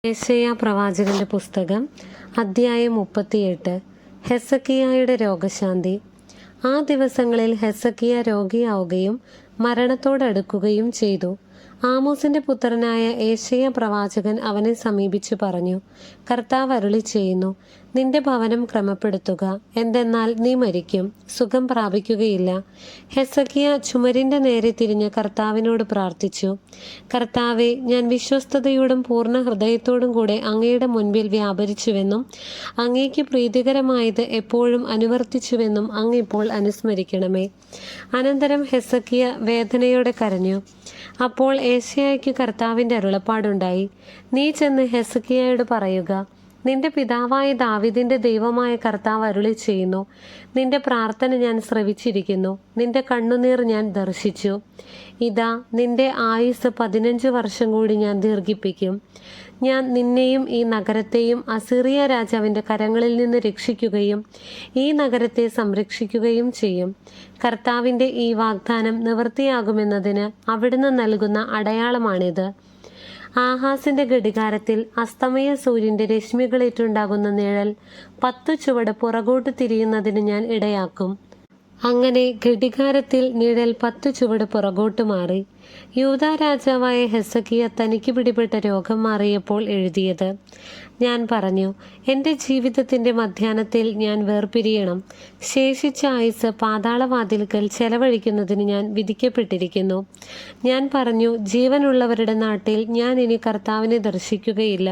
യെശയ്യാ പ്രവാചകന്റെ പുസ്തകം അദ്ധ്യായം 38. ഹെസക്കിയായുടെ രോഗശാന്തി. ആ ദിവസങ്ങളിൽ ഹെസക്കിയ രോഗിയാവുകയും മരണത്തോടടുക്കുകയും ചെയ്തു. ആമോസിന്റെ പുത്രനായ യെശയ്യാ പ്രവാചകൻ അവനെ സമീപിച്ചു പറഞ്ഞു, കർത്താവ് അരുളി ചെയ്യുന്നു, നിന്റെ ഭവനം ക്രമപ്പെടുത്തുക, എന്തെന്നാൽ നീ മരിക്കും, സുഖം പ്രാപിക്കുകയില്ല. ഹെസക്കിയ ചുമരിന്റെ നേരെ തിരിഞ്ഞ് കർത്താവിനോട് പ്രാർത്ഥിച്ചു, കർത്താവെ, ഞാൻ വിശ്വസ്തയോടും പൂർണ്ണ ഹൃദയത്തോടും കൂടെ അങ്ങയുടെ മുൻപിൽ വ്യാപരിച്ചുവെന്നും അങ്ങേക്ക് പ്രീതികരമായത് എപ്പോഴും അനുവർത്തിച്ചുവെന്നും അങ്ങ് ഇപ്പോൾ അനുസ്മരിക്കണമേ. അനന്തരം ഹെസക്കിയ വേദനയോടെ കരഞ്ഞു. അപ്പോൾ യെശയ്യായ്ക്ക് കർത്താവിന്റെ അരുളപ്പാടുണ്ടായി, നീ ചെന്ന് ഹെസക്കിയായോട് പറയുക, നിന്റെ പിതാവായ ദാവീദിന്റെ ദൈവമായ കർത്താവ് അരുളി ചെയ്യുന്നു, നിന്റെ പ്രാർത്ഥന ഞാൻ ശ്രവിച്ചിരിക്കുന്നു, നിന്റെ കണ്ണുനീർ ഞാൻ ദർശിച്ചു. ഇതാ, നിന്റെ ആയുസ് 15 വർഷം കൂടി ഞാൻ ദീർഘിപ്പിക്കും. ഞാൻ നിന്നെയും ഈ നഗരത്തെയും അസീറിയ രാജാവിന്റെ കരങ്ങളിൽ നിന്ന് രക്ഷിക്കുകയും ഈ നഗരത്തെ സംരക്ഷിക്കുകയും ചെയ്യും. കർത്താവിന്റെ ഈ വാഗ്ദാനം നിവൃത്തിയാകുമെന്നതിന് അവിടുന്ന് നൽകുന്ന അടയാളമാണിത്. ആഹാസിന്റെ ഘടികാരത്തിൽ അസ്തമയ സൂര്യന്റെ രശ്മികളേറ്റുണ്ടാകുന്ന നിഴൽ 10 ചുവട് പുറകോട്ട് തിരിയുന്നതിന് ഞാൻ ഇടയാക്കും. അങ്ങനെ ഘടികാരത്തിൽ നിഴൽ 10 ചുവട് പുറകോട്ട് മാറി. യൂദാ രാജാവായ ഹെസക്കിയ തനിക്ക് പിടിപെട്ട രോഗം മാറിയപ്പോൾ എഴുതിയത്. ഞാൻ പറഞ്ഞു, എൻ്റെ ജീവിതത്തിൻ്റെ മധ്യാഹ്നത്തിൽ ഞാൻ വേർപിരിയണം. ശേഷിച്ച ആയുസ് പാതാളവാതിൽക്കൽ ചെലവഴിക്കുന്നതിന് ഞാൻ വിധിക്കപ്പെട്ടിരിക്കുന്നു. ഞാൻ പറഞ്ഞു, ജീവനുള്ളവരുടെ നാട്ടിൽ ഞാൻ ഇനി കർത്താവിനെ ദർശിക്കുകയില്ല.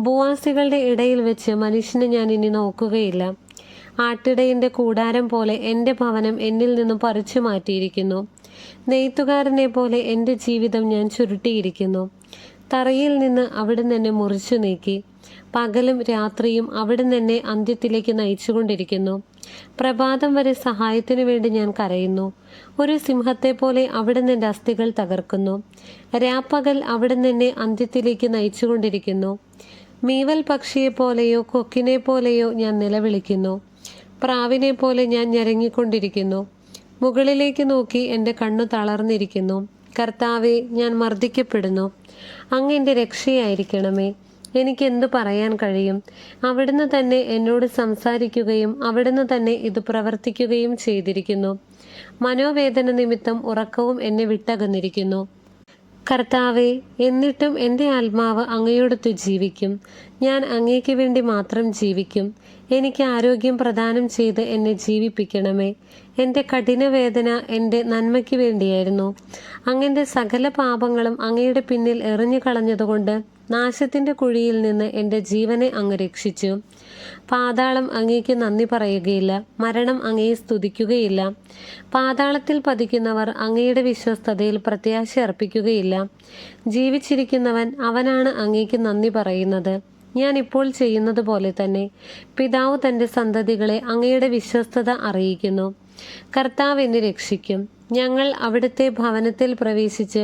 ഭൂവാസികളുടെ ഇടയിൽ വെച്ച് മനുഷ്യനെ ഞാൻ ഇനി നോക്കുകയില്ല. ആട്ടിടയന്റെ കൂടാരം പോലെ എൻ്റെ ഭവനം എന്നിൽ നിന്നും പറിച്ചു മാറ്റിയിരിക്കുന്നു. നെയ്ത്തുകാരനെ പോലെ എൻ്റെ ജീവിതം ഞാൻ ചുരുട്ടിയിരിക്കുന്നു. തറയിൽ നിന്ന് അവിടുന്ന് എന്നെ മുറിച്ചു നീക്കി. പകലും രാത്രിയും അവിടുന്ന് എന്നെ അന്ത്യത്തിലേക്ക് നയിച്ചുകൊണ്ടിരിക്കുന്നു. പ്രഭാതം വരെ സഹായത്തിനു വേണ്ടി ഞാൻ കരയുന്നു. ഒരു സിംഹത്തെ പോലെ അവിടുന്ന് എൻ്റെ അസ്ഥികൾ തകർക്കുന്നു. രാപ്പകൽ അവിടുന്ന് എന്നെ അന്ത്യത്തിലേക്ക് നയിച്ചുകൊണ്ടിരിക്കുന്നു. മീവൽ പക്ഷിയെ പോലെയോ കൊക്കിനെ പോലെയോ ഞാൻ നിലവിളിക്കുന്നു. പ്രാവിനെ പോലെ ഞാൻ ഞരങ്ങിക്കൊണ്ടിരിക്കുന്നു. മുകളിലേക്ക് നോക്കി എൻ്റെ കണ്ണു തളർന്നിരിക്കുന്നു. കർത്താവെ, ഞാൻ മർദ്ദിക്കപ്പെടുന്നു. അങ്ങ് എൻ്റെ രക്ഷയായിരിക്കണമേ. എനിക്ക് എന്തു പറയാൻ കഴിയും? അവിടുന്ന് തന്നെ എന്നോട് സംസാരിക്കുകയും അവിടുന്ന് തന്നെ ഇത് പ്രവർത്തിക്കുകയും ചെയ്തിരിക്കുന്നു. മനോവേദന നിമിത്തം ഉറക്കവും എന്നെ വിട്ടകന്നിരിക്കുന്നു. കർത്താവെ, എന്നിട്ടും എൻ്റെ ആത്മാവ് അങ്ങയോടൊത്ത് ജീവിക്കും. ഞാൻ അങ്ങേക്ക് വേണ്ടി മാത്രം ജീവിക്കും. എനിക്ക് ആരോഗ്യം പ്രദാനം ചെയ്ത് എന്നെ ജീവിപ്പിക്കണമേ. എൻ്റെ കഠിനവേദന എൻ്റെ നന്മയ്ക്ക് വേണ്ടിയായിരുന്നു. അങ്ങൻ്റെ സകല പാപങ്ങളും അങ്ങയുടെ പിന്നിൽ എറിഞ്ഞു കളഞ്ഞതുകൊണ്ട് നാശത്തിൻ്റെ കുഴിയിൽ നിന്ന് എൻ്റെ ജീവനെ അങ്ങ് രക്ഷിച്ചു. പാതാളം അങ്ങേക്ക് നന്ദി പറയുകയില്ല, മരണം അങ്ങയെ സ്തുതിക്കുകയില്ല. പാതാളത്തിൽ പതിക്കുന്നവർ അങ്ങയുടെ വിശ്വസ്തതയിൽ പ്രത്യാശ അർപ്പിക്കുകയില്ല. ജീവിച്ചിരിക്കുന്നവൻ അവനാണ് അങ്ങേക്ക് നന്ദി പറയുന്നത്. ഞാൻ ഇപ്പോൾ ചെയ്യുന്നത് പോലെ തന്നെ പിതാവ് തൻ്റെ സന്തതികളെ അങ്ങയുടെ വിശ്വസ്തത അറിയിക്കുന്നു. കർത്താവ് എന്നെ രക്ഷിക്കും. ഞങ്ങൾ അവിടുത്തെ ഭവനത്തിൽ പ്രവേശിച്ച്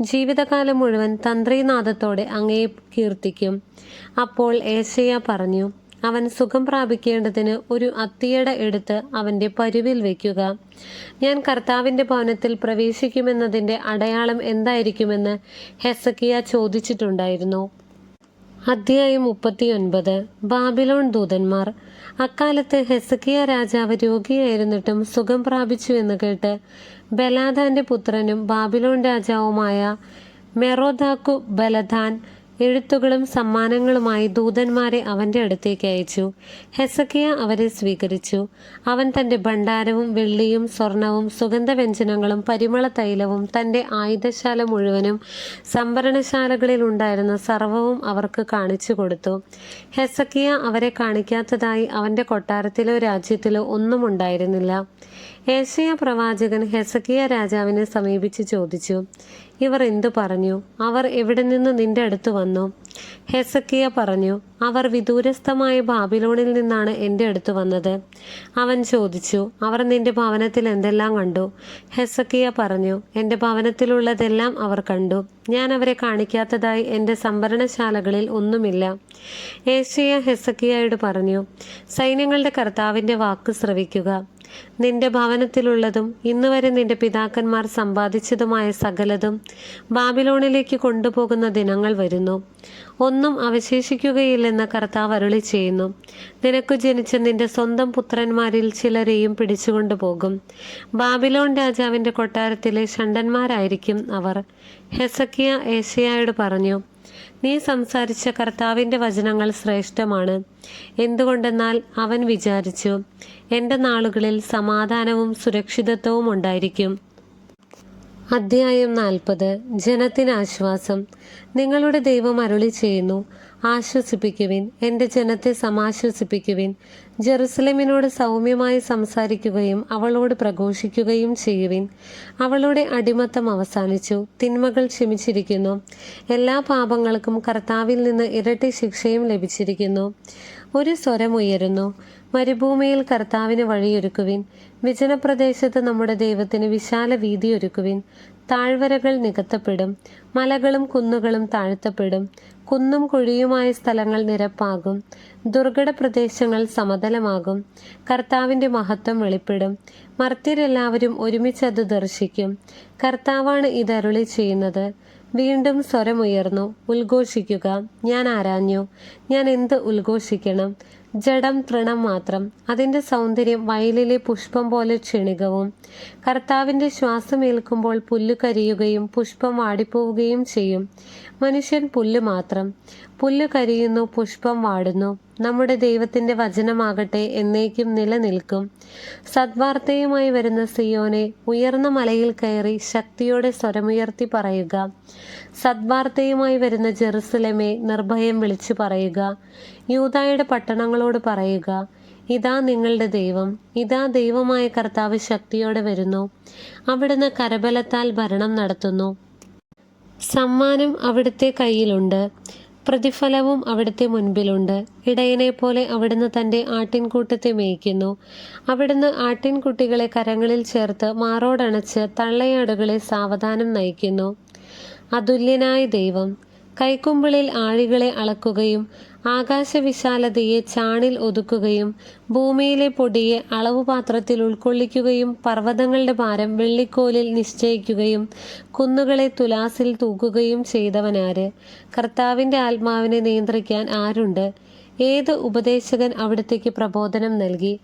ജീവിതകാലം മുഴുവൻ തന്ത്രീനാദത്തോടെ അങ്ങയെ കീർത്തിക്കും. അപ്പോൾ യെശയ്യാ പറഞ്ഞു, അവൻ സുഖം പ്രാപിക്കേണ്ടതിന് ഒരു അത്തിയട എടുത്ത് അവൻ്റെ പരുവിൽ വയ്ക്കുക. ഞാൻ കർത്താവിൻ്റെ ഭവനത്തിൽ പ്രവേശിക്കുമെന്നതിൻ്റെ അടയാളം എന്തായിരിക്കുമെന്ന് ഹെസക്കിയ ചോദിച്ചിട്ടുണ്ടായിരുന്നു. അദ്ധ്യായം 39. ബാബിലോൺ ദൂതന്മാർ. അക്കാലത്ത് ഹെസക്കിയ രാജാവ് രോഗിയായിരുന്നിട്ടും സുഖം പ്രാപിച്ചു എന്ന് കേട്ട് ബലാദാന്റെ പുത്രനും ബാബിലോൺ രാജാവുമായ മെറോദാക്കു ബലദാൻ എഴുത്തുകളും സമ്മാനങ്ങളുമായി ദൂതന്മാരെ അവൻ്റെ അടുത്തേക്ക് അയച്ചു. ഹെസക്കിയ അവരെ സ്വീകരിച്ചു. അവൻ തൻ്റെ ഭണ്ഡാരവും വെള്ളിയും സ്വർണവും സുഗന്ധവ്യഞ്ജനങ്ങളും പരിമള തൈലവും തൻ്റെ ആയുധശാല മുഴുവനും സംഭരണശാലകളിൽ ഉണ്ടായിരുന്ന സർവ്വവും അവർക്ക് കാണിച്ചു കൊടുത്തു. ഹെസക്കിയ അവരെ കാണിക്കാത്തതായി അവൻ്റെ കൊട്ടാരത്തിലോ രാജ്യത്തിലോ ഒന്നും ഉണ്ടായിരുന്നില്ല. യെശയ്യാ പ്രവാചകൻ ഹെസക്കിയ രാജാവിനെ സമീപിച്ച് ചോദിച്ചു, ഇവർ എന്തു പറഞ്ഞു? അവർ എവിടെ നിന്ന് നിന്റെ അടുത്ത് വന്നു? ഹെസക്കിയ പറഞ്ഞു, അവർ വിദൂരസ്ഥമായ ബാബിലോണിൽ നിന്നാണ് എൻ്റെ അടുത്ത് വന്നത്. അവൻ ചോദിച്ചു, അവർ നിന്റെ ഭവനത്തിൽ എന്തെല്ലാം കണ്ടു? ഹെസക്കിയ പറഞ്ഞു, എൻ്റെ ഭവനത്തിലുള്ളതെല്ലാം അവർ കണ്ടു. ഞാൻ അവരെ കാണിക്കാത്തതായി എൻ്റെ സംഭരണശാലകളിൽ ഒന്നുമില്ല. യെശയ്യാ ഹെസക്കിയായോട് പറഞ്ഞു, സൈന്യങ്ങളുടെ കർത്താവിൻ്റെ വാക്ക് ശ്രവിക്കുക. നിന്റെ ഭവനത്തിലുള്ളതും ഇന്നുവരെ നിന്റെ പിതാക്കന്മാർ സമ്പാദിച്ചതുമായ സകലതും ബാബിലോണിലേക്ക് കൊണ്ടുപോകുന്ന ദിനങ്ങൾ വരുന്നു. ഒന്നും അവശേഷിക്കുകയില്ലെന്ന് കർത്താവ് അരുളി ചെയ്യുന്നു. നിനക്കു ജനിച്ച നിന്റെ സ്വന്തം പുത്രന്മാരിൽ ചിലരെയും പിടിച്ചുകൊണ്ടു പോകും. ബാബിലോൺ രാജാവിൻ്റെ കൊട്ടാരത്തിലെ ഷണ്ഡന്മാരായിരിക്കും അവർ. ഹെസക്കിയ ഏശയ്യായോട് പറഞ്ഞു, നീ സംസാരിച്ച കർത്താവിൻ്റെ വചനങ്ങൾ ശ്രേഷ്ഠമാണ്. എന്തുകൊണ്ടെന്നാൽ അവൻ വിചാരിച്ചു, എൻ്റെ നാളുകളിൽ സമാധാനവും സുരക്ഷിതത്വവും ഉണ്ടായിരിക്കും. അധ്യായം 40. ജനത്തിന് ആശ്വാസം. നിങ്ങളുടെ ദൈവം അരുളി ചെയ്യുന്നു, ആശ്വസിപ്പിക്കുവിൻ, എൻ്റെ ജനത്തെ സമാശ്വസിപ്പിക്കുവിൻ. ജെറുസലേമിനോട് സൗമ്യമായി സംസാരിക്കുകയും അവളോട് പ്രഘോഷിക്കുകയും ചെയ്യുവിൻ. അവളുടെ അടിമത്തം അവസാനിച്ചു, തിന്മകൾ ക്ഷമിച്ചിരിക്കുന്നു. എല്ലാ പാപങ്ങൾക്കും കർത്താവിൽ നിന്ന് ഇരട്ടി ശിക്ഷയും ലഭിച്ചിരിക്കുന്നു. ഒരു സ്വരമുയരുന്നു, മരുഭൂമിയിൽ കർത്താവിന് വഴിയൊരുക്കുവിൻ. വിജനപ്രദേശത്ത് നമ്മുടെ ദൈവത്തിന് വിശാല വീതി ഒരുക്കുവിൻ. താഴ്വരകൾ നികത്തപ്പെടും, മലകളും കുന്നുകളും താഴ്ത്തപ്പെടും. കുന്നും കുഴിയുമായ സ്ഥലങ്ങൾ നിരപ്പാകും, ദുർഘട പ്രദേശങ്ങൾ സമതലമാകും. കർത്താവിൻ്റെ മഹത്വം വെളിപ്പെടും, മർത്യരെല്ലാവരും ഒരുമിച്ച് അത് ദർശിക്കും. കർത്താവാണ് ഇത് അരുളി ചെയ്യുന്നത്. വീണ്ടും സ്വരമുയർന്നു, ഉദ്ഘോഷിക്കുക. ഞാൻ ആരാഞ്ഞു, ഞാൻ എന്ത് ഉദ്ഘോഷിക്കണം? ജഡം തൃണം മാത്രം, അതിൻ്റെ സൗന്ദര്യം വയലിലെ പുഷ്പം പോലെ ക്ഷണികവും. കർത്താവിൻ്റെ ശ്വാസമേൽക്കുമ്പോൾ പുല്ല് കരിയുകയും പുഷ്പം വാടിപ്പോവുകയും ചെയ്യും. മനുഷ്യൻ പുല്ല് മാത്രം. പുല്ല് കരിയുന്നു, പുഷ്പം വാടുന്നു. നമ്മുടെ ദൈവത്തിൻ്റെ വചനമാകട്ടെ എന്നേക്കും നിലനിൽക്കും. സദ്വാർത്തയുമായി വരുന്ന സിയോനെ, ഉയർന്ന മലയിൽ കയറി ശക്തിയോടെ സ്വരമുയർത്തി പറയുക. സദ്വാർത്തയുമായി വരുന്ന ജെറുസലേമേ, നിർഭയം വിളിച്ചു പറയുക. യൂദായുടെ പട്ടണങ്ങളോട് പറയുക, ഇതാ നിങ്ങളുടെ ദൈവം, ഇതാ ദൈവമായ കർത്താവ് ശക്തിയോടെ വരുന്നു. അവിടുന്ന് കരബലത്താൽ ഭരണം നടത്തുന്നു. സമ്മാനം അവിടുത്തെ കയ്യിലുണ്ട്, പ്രതിഫലവും അവിടുത്തെ മുൻപിലുണ്ട്. ഇടയനെ പോലെ അവിടുന്ന് തൻ്റെ ആട്ടിൻകൂട്ടത്തെ മേയ്ക്കുന്നു. അവിടുന്ന് ആട്ടിൻകുട്ടികളെ കരങ്ങളിൽ ചേർത്ത് മാറോടണച്ച് തള്ളയാടുകളെ സാവധാനം നയിക്കുന്നു. അതുല്യനായ ദൈവം കൈക്കുമ്പിളിൽ ആഴികളെ അളക്കുകയും ആകാശവിശാലതയെ ചാണിൽ ഒതുക്കുകയും ഭൂമിയിലെ പൊടിയെ അളവുപാത്രത്തിൽ ഉൾക്കൊള്ളിക്കുകയും പർവ്വതങ്ങളുടെ ഭാരം വെള്ളിക്കോലിൽ നിശ്ചയിക്കുകയും കുന്നുകളെ തുലാസിൽ തൂക്കുകയും ചെയ്തവനാര്? കർത്താവിൻ്റെ ആത്മാവിനെ നിയന്ത്രിക്കാൻ ആരുണ്ട്? ഏത് ഉപദേശകൻ അവിടത്തേക്ക് പ്രബോധനം നൽകി?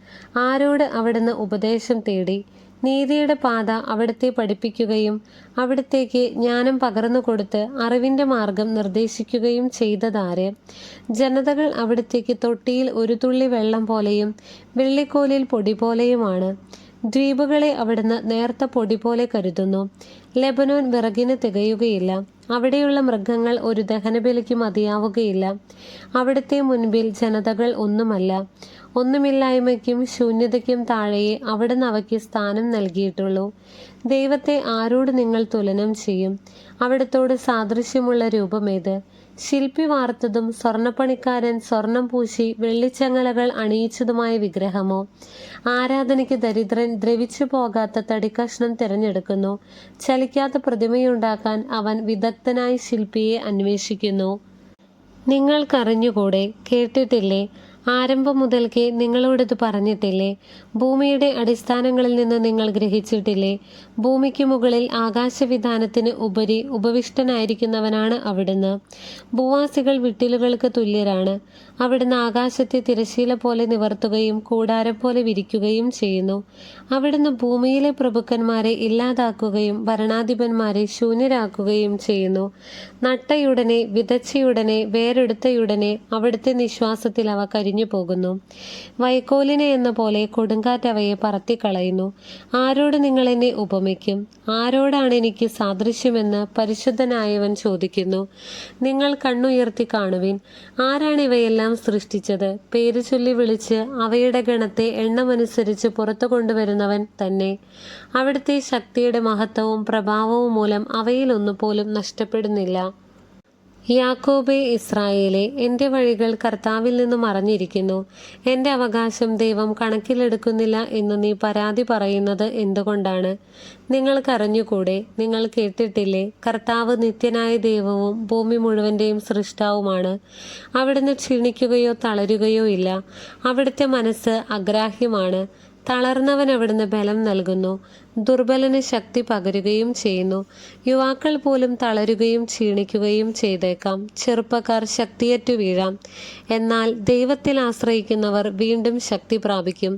ആരോട് അവിടുന്ന് ഉപദേശം തേടി? നീതിയുടെ പാത അവിടുത്തെ പഠിപ്പിക്കുകയും അവിടത്തേക്ക് ജ്ഞാനം പകർന്നു കൊടുത്ത് അറിവിൻ്റെ മാർഗം നിർദ്ദേശിക്കുകയും ചെയ്തതാര്? ജനതകൾ അവിടത്തേക്ക് തൊട്ടിയിൽ ഒരു തുള്ളി വെള്ളം പോലെയും വെള്ളിക്കോലിൽ പൊടി പോലെയുമാണ്. ദ്വീപുകളെ അവിടുന്ന് നേർത്ത പൊടി പോലെ കരുതുന്നു. ലെബനോൻ വിറകിന് തികയുകയില്ല, അവിടെയുള്ള മൃഗങ്ങൾ ഒരു ദഹനബലിക്ക് മതിയാവുകയില്ല. അവിടുത്തെ മുൻപിൽ ജനതകൾ ഒന്നുമല്ല. ഒന്നുമില്ലായ്മയ്ക്കും ശൂന്യതയ്ക്കും താഴെയെ അവിടുന്ന് അവയ്ക്ക് സ്ഥാനം നൽകിയിട്ടുള്ളൂ. ദൈവത്തെ ആരോട് നിങ്ങൾ തുലനം ചെയ്യും? അവിടത്തോട് സാദൃശ്യമുള്ള രൂപമേത്? ശില്പി വാർത്തതും സ്വർണ്ണപ്പണിക്കാരൻ സ്വർണം പൂശി വെള്ളിച്ചങ്ങലകൾ അണിയിച്ചതുമായ വിഗ്രഹമോ? ആരാധനയ്ക്ക് ദരിദ്രൻ ദ്രവിച്ചു പോകാത്ത തടിക്കഷ്ണം തിരഞ്ഞെടുക്കുന്നു. ചലിക്കാത്ത പ്രതിമയുണ്ടാക്കാൻ അവൻ വിദഗ്ധനായ ശില്പിയെ അന്വേഷിക്കുന്നു. നിങ്ങൾക്കറിഞ്ഞുകൂടെ? കേട്ടിട്ടില്ലേ? ആരംഭം മുതൽക്കേ നിങ്ങളോടിത് പറഞ്ഞിട്ടില്ലേ? ഭൂമിയുടെ അടിസ്ഥാനങ്ങളിൽ നിന്ന് നിങ്ങൾ ഗ്രഹിച്ചിട്ടില്ലേ? ഭൂമിക്ക് മുകളിൽ ആകാശവിധാനത്തിന് ഉപരി ഉപവിഷ്ടനായിരിക്കുന്നവനാണ് അവിടുന്ന്. ഭൂവാസികൾ വിട്ടിലുകൾക്ക് തുല്യരാണ്. അവിടുന്ന് ആകാശത്തെ തിരശീല പോലെ നിവർത്തുകയും കൂടാരം പോലെ വിരിക്കുകയും ചെയ്യുന്നു. അവിടുന്ന് ഭൂമിയിലെ പ്രഭുക്കന്മാരെ ഇല്ലാതാക്കുകയും ഭരണാധിപന്മാരെ ശൂന്യരാക്കുകയും ചെയ്യുന്നു. നട്ടയുടനെ വിതച്ചയുടനെ വേരെടുത്തയുടനെ അവിടുത്തെ നിശ്വാസത്തിൽ അവ കരിഞ്ഞു പോകുന്നു. വൈക്കോലിനെ എന്ന പോലെ കൊടുങ്കാറ്റ് അവയെ പറത്തിക്കളയുന്നു. ആരോട് നിങ്ങൾ എന്നെ ഉപമിക്കും? ആരോടാണ് എനിക്ക് സാദൃശ്യമെന്ന് പരിശുദ്ധനായവൻ ചോദിക്കുന്നു. നിങ്ങൾ കണ്ണുയർത്തി കാണുവിൻ. ആരാണ് ഇവയെല്ലാം സൃഷ്ടിച്ചത്? പേര് ചൊല്ലി വിളിച്ച് അവയുടെ ഗണത്തെ എണ്ണമനുസരിച്ച് പുറത്തു കൊണ്ടുവരുന്നവൻ തന്നെ. അവിടുത്തെ ശക്തിയുടെ മഹത്വവും പ്രഭാവവും മൂലം അവയിലൊന്നുപോലും നഷ്ടപ്പെടുന്നില്ല. യാക്കോബേ, ഇസ്രായേലേ, എൻ്റെ വഴികൾ കർത്താവിൽ നിന്ന് മറഞ്ഞിരിക്കുന്നു. എൻ്റെ അവകാശം ദൈവം കണക്കിലെടുക്കുന്നില്ല എന്ന് നീ പരാതി പറയുന്നത് എന്തുകൊണ്ടാണ്? നിങ്ങൾക്കറിഞ്ഞുകൂടെ? നിങ്ങൾ കേട്ടിട്ടില്ലേ? കർത്താവ് നിത്യനായ ദൈവവും ഭൂമി മുഴുവൻ്റെയും സൃഷ്ടാവുമാണ്. അവിടുന്ന് ക്ഷീണിക്കുകയോ തളരുകയോ ഇല്ല. അവിടുത്തെ മനസ്സ് അഗ്രാഹ്യമാണ്. തളർന്നവൻ അവിടുന്ന് ബലം നൽകുന്നു. ദുർബലന് ശക്തി പകരുകയും ചെയ്യുന്നു. യുവാക്കൾ പോലും തളരുകയും ക്ഷീണിക്കുകയും ചെയ്തേക്കാം. ചെറുപ്പക്കാർ ശക്തിയറ്റു വീഴാം. എന്നാൽ ദൈവത്തിൽ ആശ്രയിക്കുന്നവർ വീണ്ടും ശക്തി പ്രാപിക്കും.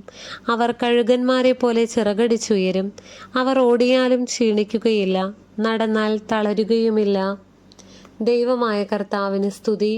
അവർ കഴുകന്മാരെ പോലെ ചിറകടിച്ചുയരും. അവർ ഓടിയാലും ക്ഷീണിക്കുകയില്ല, നടന്നാൽ തളരുകയുമില്ല. ദൈവമായ കർത്താവിന് സ്തുതി.